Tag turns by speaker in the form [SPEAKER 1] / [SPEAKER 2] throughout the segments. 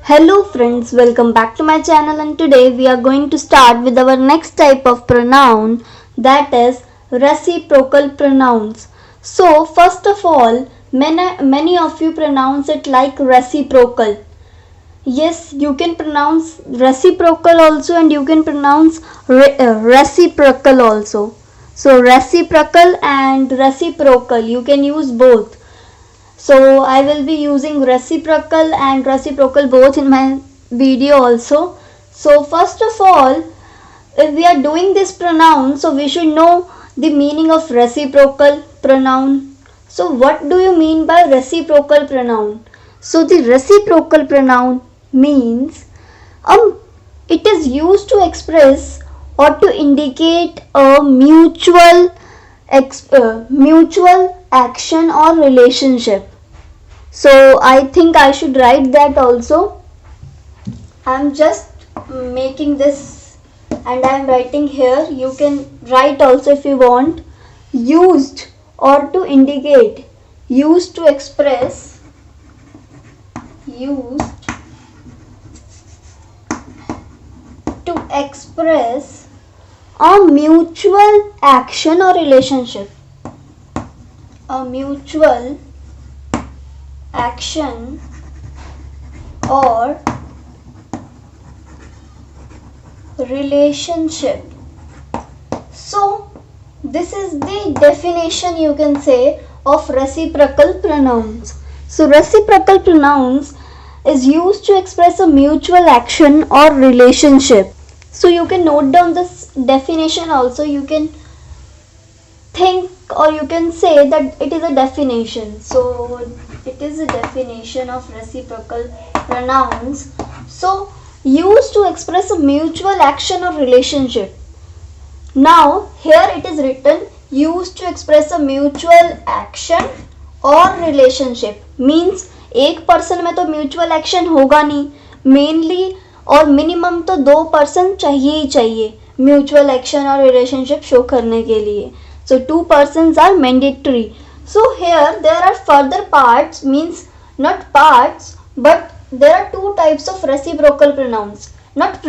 [SPEAKER 1] Hello friends, welcome back to my channel, and today we are going to start with our next type of pronoun, that is reciprocal pronouns. So first of all, many of you pronounce it like reciprocal. Yes, you can pronounce reciprocal also and you can pronounce reciprocal also. So reciprocal and reciprocal, you can use both. So I will be using reciprocal and reciprocal both in my video also. So first of all, if we are doing this pronoun, so we should know the meaning of reciprocal pronoun. So what do you mean by reciprocal pronoun? So the reciprocal pronoun means it is used to express or to indicate a mutual action or relationship. So I think I should write that also. I'm just making this and I'm writing here. You can write also if you want. Used or to indicate, used to express, used to express a mutual action or relationship. A mutual action or relationship. So this is the definition, you can say, of reciprocal pronouns. So reciprocal pronouns is used to express a mutual action or relationship. So you can note down this definition also. You can think or you can say that it is a definition. So it is a definition of reciprocal pronouns. So used to express a mutual action or relationship. Now here it is written used to express a mutual action और relationship. Means एक person में तो mutual action होगा नहीं, mainly और minimum तो 2 person चाहिए ही चाहिए म्यूचुअल एक्शन और रिलेशनशिप शो करने के लिए. So 2 persons are mandatory. So here there are further parts, means not parts, but there are 2 types of reciprocal pronouns. Not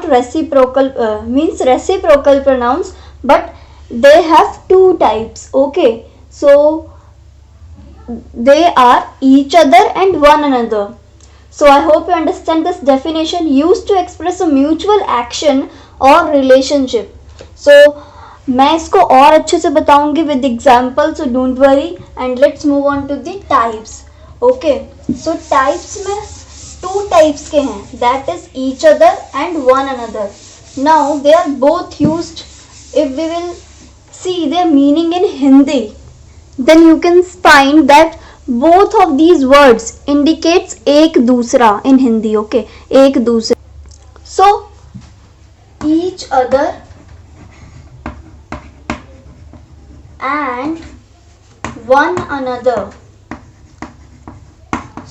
[SPEAKER 1] reciprocal means reciprocal pronouns, but they have 2 types. Okay, so they are each other and one another. So I hope you understand this definition, used to express a mutual action or relationship. So मैं इसको और अच्छे से बताऊंगी with example, so don't worry and let's move on to the types. Okay, so types में 2 types के हैं, that is each other and one another. Now they are both used. If we will see their meaning in Hindi, then you can find that both of these words indicates एक दूसरा in Hindi. Okay, एक दूसरा. So each other and one another.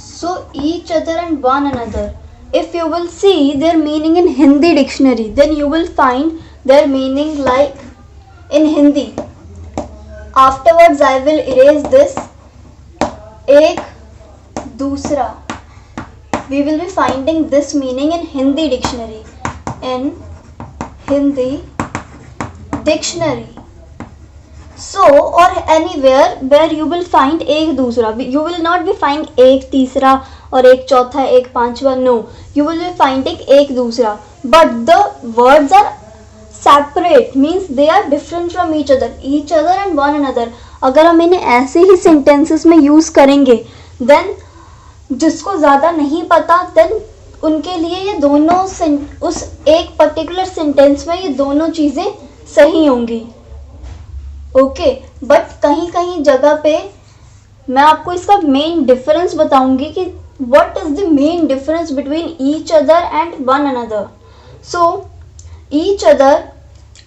[SPEAKER 1] So each other and one another, if you will see their meaning in Hindi dictionary, then you will find their meaning like in Hindi. Afterwards I will erase this. एक दूसरा, we will be finding this meaning in Hindi dictionary. In Hindi dictionary. So or anywhere where you will find एक दूसरा, you will not be find एक तीसरा और एक चौथा एक पांचवा. No, you will be finding एक दूसरा, but the words are separate, means they are different from each other and one another. अगर हम इन्हें ऐसे ही sentences में यूज करेंगे, then जिसको ज़्यादा नहीं पता, then उनके लिए ये दोनों उस एक पर्टिकुलर सेंटेंस में ये दोनों चीज़ें सही होंगी. ओके, बट कहीं कहीं जगह पे मैं आपको इसका मेन डिफरेंस बताऊंगी कि what is the main difference between each other and one another. So each other,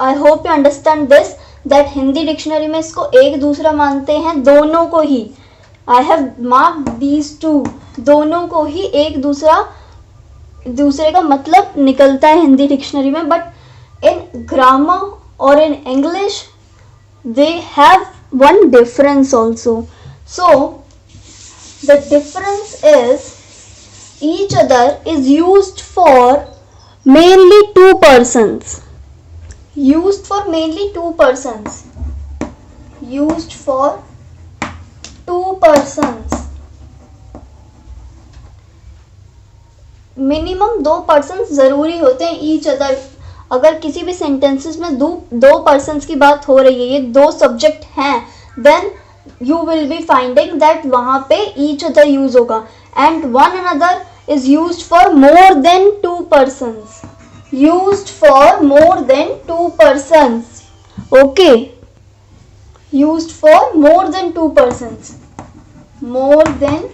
[SPEAKER 1] I hope you understand this, that Hindi dictionary में इसको एक दूसरा मानते हैं, दोनों को ही. आई हैव मार्क्ड दीज 2, दोनों को ही एक दूसरे का मतलब निकलता है हिंदी डिक्शनरी में, बट इन ग्रामर और in English they have one difference also. So the difference is each other is used for mainly two persons. Used for mainly two persons. Used for two persons. Minimum दो person जरूरी होते हैं each other. अगर किसी भी sentences में दो persons की बात हो रही है, ये दो सब्जेक्ट हैं, then you will be finding that वहां पे ईच अदर यूज होगा. And one another is used for more than two persons. Used for more than two persons. Okay, used for more than two persons. More than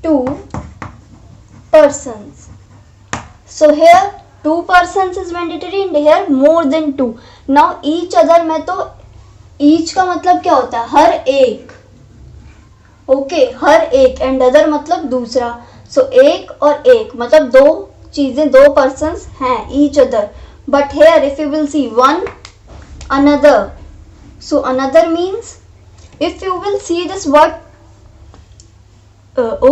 [SPEAKER 1] two persons. So here two persons is mandatory and here more than two. Now each other में तो each का मतलब क्या होता है? हर एक. Okay, हर एक. And other मतलब दूसरा. सो एक और एक मतलब दो चीजें, दो persons हैं each other. But here if you will see one another, so another means if you will see this word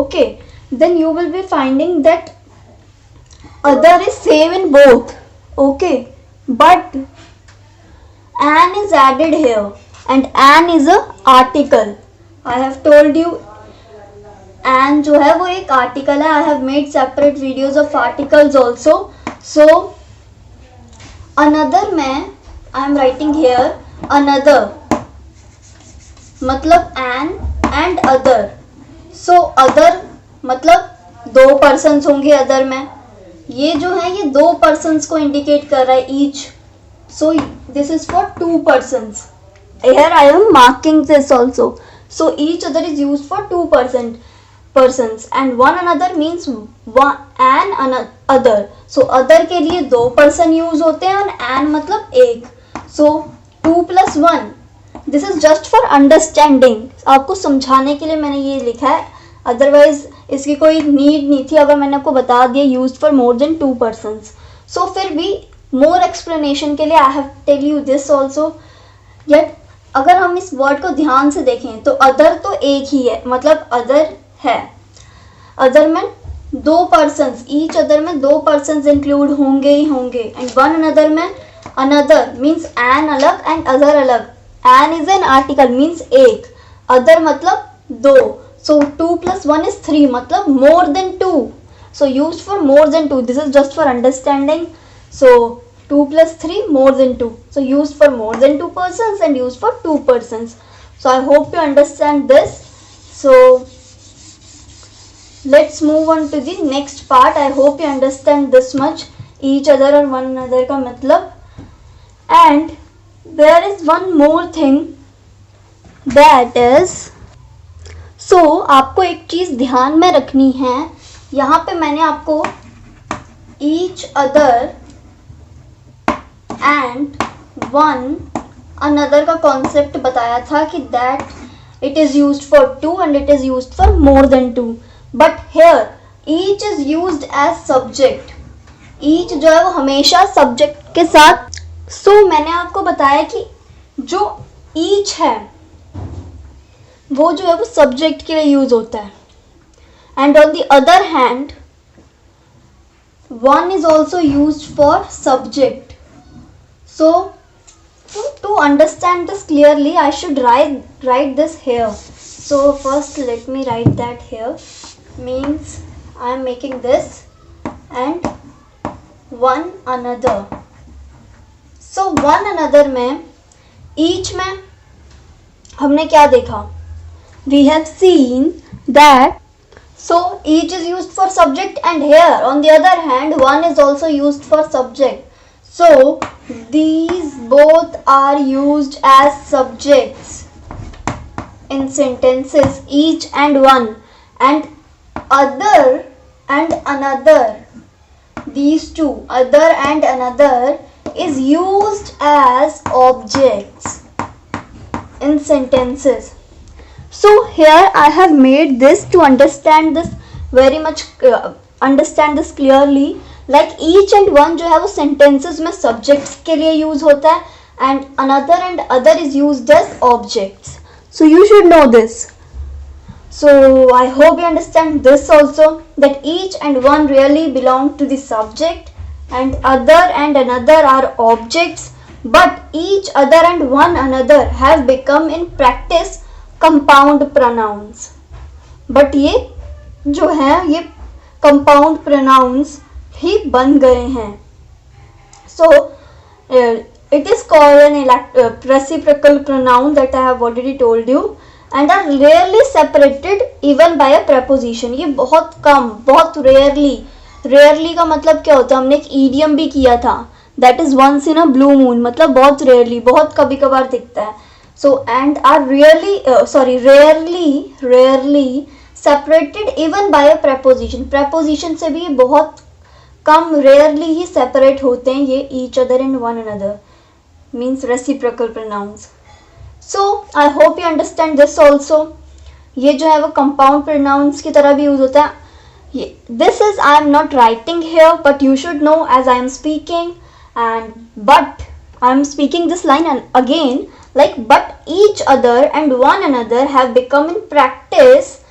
[SPEAKER 1] okay, then you will be finding that other is same in both. Okay, but an is added here and an is a article. I have told you an जो है वो एक article है. I have made separate videos of articles also. So another में I am writing here another मतलब an and other. So other मतलब दो persons होंगे अदर में. ये जो है ये दो पर्सन्स को इंडिकेट कर रहा है each. So this is for two persons. Here I am marking this also. So each other is used for two persons and one another means an other. So other के लिए दो person use होते हैं और N मतलब एक. सो 2+1. This is just for understanding. आपको समझाने के लिए मैंने ये लिखा है, अदरवाइज इसकी कोई नीड नहीं थी अगर मैंने आपको बता दिया used for more than two persons. So फिर भी मोर एक्सप्लेनेशन के लिए I have tell you this also. Yet अगर हम इस वर्ड को ध्यान से देखें तो अदर तो एक ही है, मतलब अदर है. अदर में दो पर्सन्स, ईच अदर में दो पर्सन्स इंक्लूड होंगे ही होंगे. एंड वन अनदर में अनदर मीन्स एन अलग एंड अदर अलग. An is an article means एक, अदर मतलब दो. So 2+1 is 3 मतलब more than 2. So used for more than 2. This is just for understanding. So 2+3 more than 2. So used for more than 2 persons and used for 2 persons. So I hope you understand this. So let's move on to the next part. I hope you understand this much. Each other और one another का मतलब. And there is one more thing, that is सो आपको एक चीज ध्यान में रखनी है. यहाँ पे मैंने आपको each other and one another का कॉन्सेप्ट बताया था कि that it is used for two and it is used for more than two. But here each is used as subject. Each जो है वो हमेशा सब्जेक्ट के साथ. सो मैंने आपको बताया कि जो ईच है वो जो है वो सब्जेक्ट के लिए यूज होता है. And on the other hand one is also use for subject. So to understand this clearly I should write this here. So first let me write that here. Means I am making this and one another. So one another में each में हमने क्या देखा? We have seen that so each is used for subject and here on the other hand one is also used for subject. So these both are used as subjects in sentences, each and one. And other and another, these two, other and another, is used as objects in sentences. So here I have made this to understand this very much, understand this clearly. Like each and one जो है वो sentences में subjects के लिए use होता है and another and other is used as objects. So you should know this. So I hope you understand this also, that each and one really belong to the subject and other and another are objects, but each other and one another have become in practice compound pronouns. But ये जो है ये compound pronouns ही बन गए हैं. So it is called an reciprocal pronoun that I have already told you, and are rarely separated even by a preposition. ये बहुत कम, बहुत rarely का मतलब क्या होता है, हमने एक idiom भी किया था, that is once in a blue moon, मतलब बहुत rarely, बहुत कभी कभार दिखता है. So and are rarely separated even by a preposition. preposition से भी बहुत कम, rarely ही separate होते हैं ये each other and one another, means reciprocal pronouns. So I hope you understand this also. ये जो है वो compound pronouns की तरह भी यूज होता है. This is I am not writing here, but you should know as I am speaking, but I am speaking this line and again, like, but each other and one another have become in practice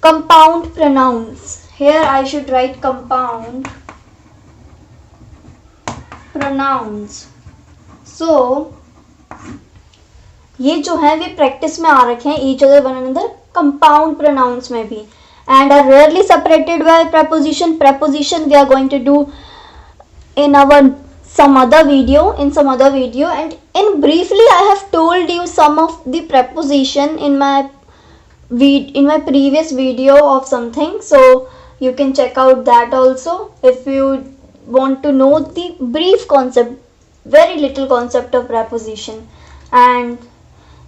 [SPEAKER 1] compound pronouns. Here I should write compound pronouns. So ये जो है वे practice में आ रखे हैं each other one another compound pronouns में भी, and are rarely separated by preposition. Preposition we are going to do in some other video, and in briefly I have told you some of the preposition in my previous video of something, so you can check out that also if you want to know the brief concept, very little concept of preposition. And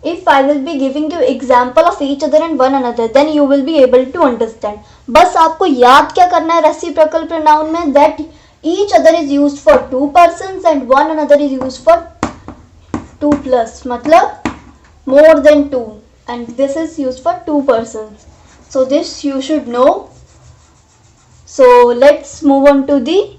[SPEAKER 1] if I will be giving you example of each other and one another, then you will be able to understand. बस आपको याद क्या करना है reciprocal pronoun में, that each other is used for two persons and one another is used for two plus, मतलब more than two, and this is used for two persons. So this you should know. So let's move on to the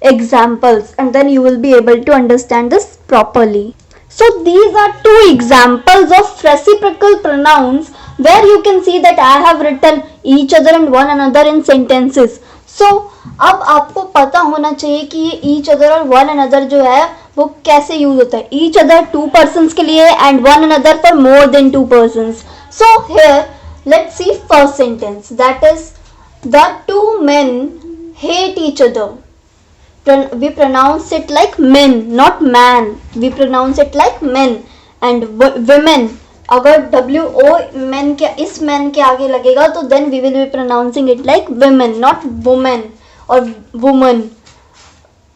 [SPEAKER 1] examples and then you will be able to understand this properly. So these are two examples of reciprocal pronouns where you can see that I have written each other and one another in sentences. So अब आपको पता होना चाहिए कि ये each other और one another जो है वो कैसे यूज होता है. Each other two persons के लिए and one another for more than two persons. So here let's see first sentence, that is the two men hate each other. We pronounce it like men, not man. We pronounce it like men. And women, अगर WO men के इस men के आगे लगेगा तो then we will be pronouncing it like women, not woman और woman.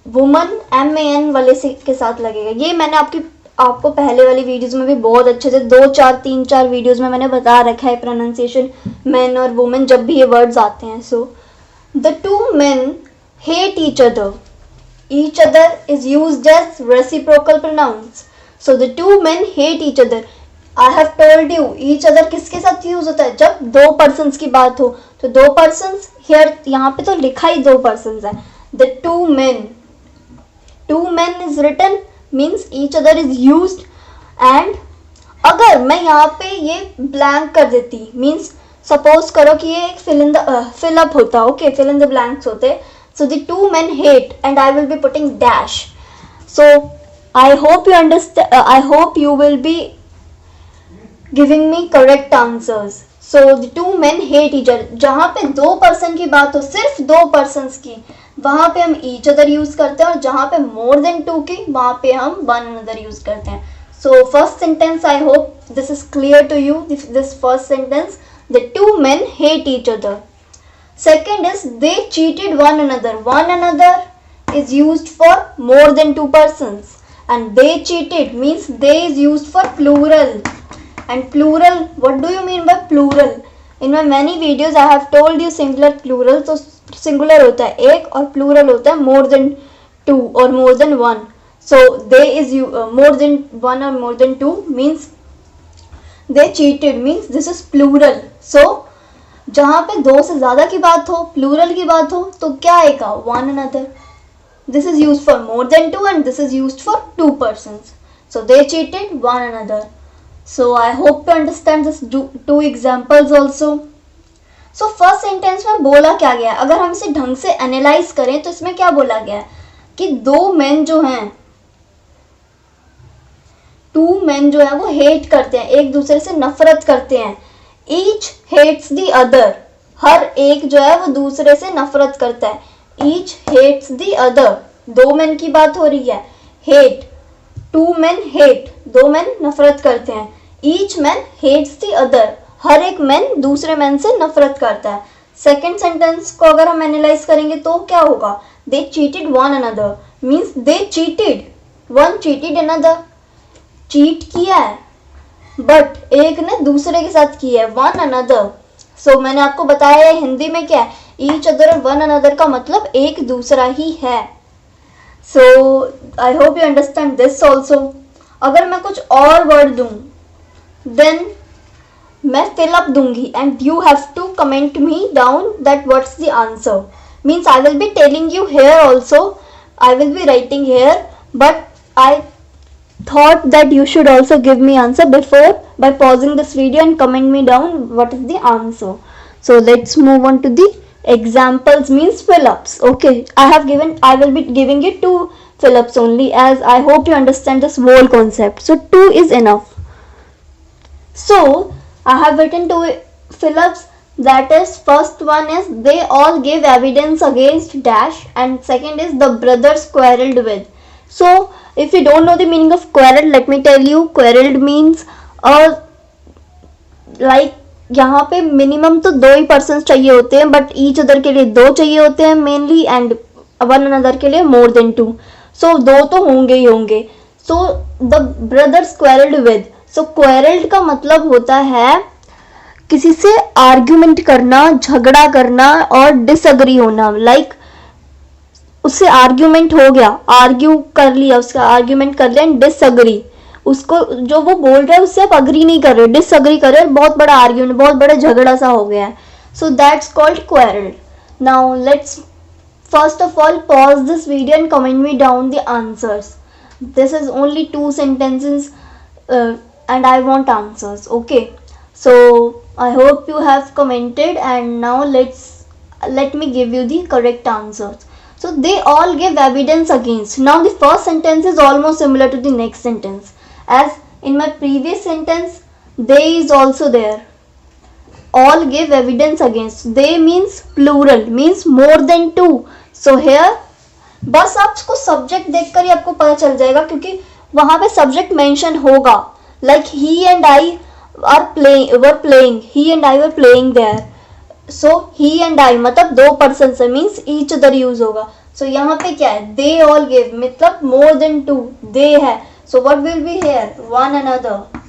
[SPEAKER 1] woman MAN वाले से के साथ लगेगा. ये मैंने आपको पहले वाली वीडियोस में भी बहुत अच्छे से 3-4 वीडियोस में मैंने बता रखा है प्रोनाउंसिएशन men और women जब भी ये वर्ड्स आते हैं. So the two men hate each other. Each other is used as reciprocal pronouns. So the two men hate each other. I have told you each other किसके साथ use होता है, जब दो persons की बात हो. तो दो persons here, यहाँ पे तो लिखा ही दो persons है. The two men is written, means each other is used. and अगर मैं यहाँ पे ये blank कर देती, means suppose करो कि ये एक fill up होता, okay, fill in the blanks होते. So the two men hate and I will be putting dash. So I hope you understand. I hope you will be giving me correct answers. So the two men hate each other. जहाँ पे दो person की बात हो, सिर्फ दो persons की, वहाँ पे हम each other यूज करते हैं, और जहाँ पे more than two की, वहाँ पे हम one another यूज करते हैं. So first sentence, I hope this is clear to you. This first sentence, the two men hate each other. Second is they cheated one another. One another is used for more than two persons, and they cheated means they is used for plural. And plural, what do you mean by plural? In my many videos I have told you singular plural. तो singular होता है एक और plural होता है more than two or more than one. So they is more than one or more than two means they cheated means this is plural. So जहाँ पे दो से ज़्यादा की बात हो, प्लूरल की बात हो, तो क्या आएगा, one another. This is used for more than two and this is used for two persons. So they cheated one another. So I hope you understand this two examples also. So first sentence में बोला क्या गया, अगर हम इसे ढंग से analyse करें तो इसमें क्या बोला गया है कि दो मैन जो हैं, टू मैन जो है वो हेट करते हैं, एक दूसरे से नफरत करते हैं. ईच हेट्स द अदर, हर एक जो है वो दूसरे से नफरत करता है. ईच हेट्स द अदर, दो मैन की बात हो रही है. हेट, टू मैन हेट, दो मैन नफरत करते हैं. Each man hates the other, हर एक मैन दूसरे मैन से नफरत करता है. सेकेंड सेंटेंस को अगर हम एनालाइज करेंगे तो क्या होगा, they cheated one another, means they cheated, one cheated another, cheat किया है बट एक ने दूसरे के साथ किया है, वन अनदर. सो मैंने आपको बताया है हिंदी में क्या है, ईच अदर और वन अनदर का मतलब एक दूसरा ही है. So I hope you understand this also. अगर मैं कुछ और वर्ड दूं देन मैं फिल अप दूंगी and you have to comment me down that what's the answer. Means I will be telling you here also, I will be writing here, but I thought that you should also give me answer before by pausing this video and comment me down what is the answer. So let's move on to the examples, means fill-ups. Okay, I will be giving you two fill-ups only, as I hope you understand this whole concept. So two is enough. So I have written two fill-ups. That is, first one is they all gave evidence against dash, and second is the brothers quarreled with. So if you don't know the meaning of quarrel, let me tell you. Quarreled means like यहाँ पे minimum तो दो ही person चाहिए होते हैं, but each other के लिए दो चाहिए होते हैं मेनली, एंड वन अनदर के लिए मोर देन टू. सो दो तो होंगे ही होंगे. So the brothers quarrelled with. So quarrelled का मतलब होता है किसी से आर्ग्यूमेंट करना, झगड़ा करना और डिसअग्री होना. लाइक उससे आर्ग्यूमेंट हो गया, आर्ग्यू कर लिया, उसका आर्ग्यूमेंट कर लिया, एंड डिसअग्री, उसको जो वो बोल रहा है उससे आप अग्री नहीं कर रहे, डिसअग्री कर रहे हैं, बहुत बड़ा आर्ग्यूमेंट, बहुत बड़ा झगड़ा सा हो गया है. So that's called quarrel. Now let's first of all pause this video and comment me down the answers. This is only two sentences and I want answers. Okay, so I hope you have commented and now let me give you the correct answers. So they all gave evidence against. Now the first sentence is almost similar to the next sentence. As in my previous sentence, they is also there. All gave evidence against. They means plural, means more than two. So here, बस आपको subject देखकर ही आपको पता चल जाएगा, क्योंकि वहां पे सब्जेक्ट मेंशन होगा. Like he and I were playing. He and I were playing there. So he and I मतलब दो पर्सन से, मीन्स ईच अदर यूज होगा. सो यहाँ पे क्या है, दे ऑल गिव मतलब मोर देन टू, दे है. So what will be here, one another.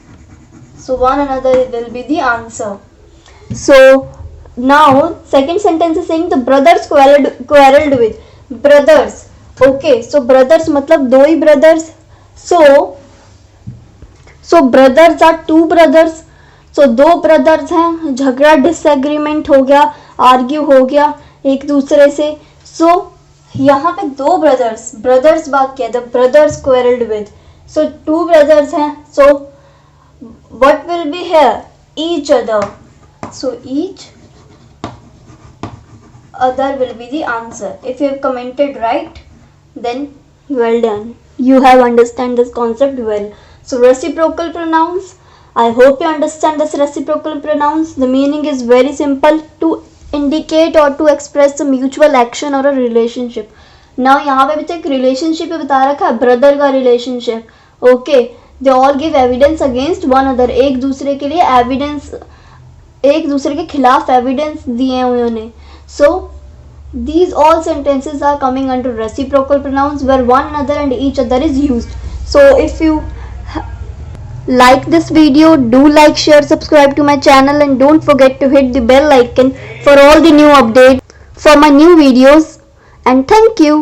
[SPEAKER 1] So one another will be the answer. So now second sentence is saying the brothers quarrelled with. Brothers, okay, so brothers मतलब दो ही brothers. So brothers are two brothers. So दो brothers हैं, झगड़ा, disagreement हो गया, argue हो गया एक दूसरे से. सो यहाँ पे दो ब्रदर्स बात किया, the brothers quarrelled with. So two brothers हैं. So what will be here, each other. So each other will be the answer. If you have commented right, then well done, you have understand this concept well. So reciprocal pronouns, I hope you understand this reciprocal pronouns. The meaning is very simple, to indicate or to express a mutual action or a relationship. Now यहाँ पे भी तो एक relationship ही बता रखा है, brother का relationship. Okay, they all give evidence against one another. एक दूसरे के लिए evidence, एक दूसरे के खिलाफ evidence दिए हैं उन्होंने. So these all sentences are coming under reciprocal pronouns where one another and each other is used. So if you like this video, do like, share, subscribe to my channel, and don't forget to hit the bell icon for all the new updates for my new videos. And thank you.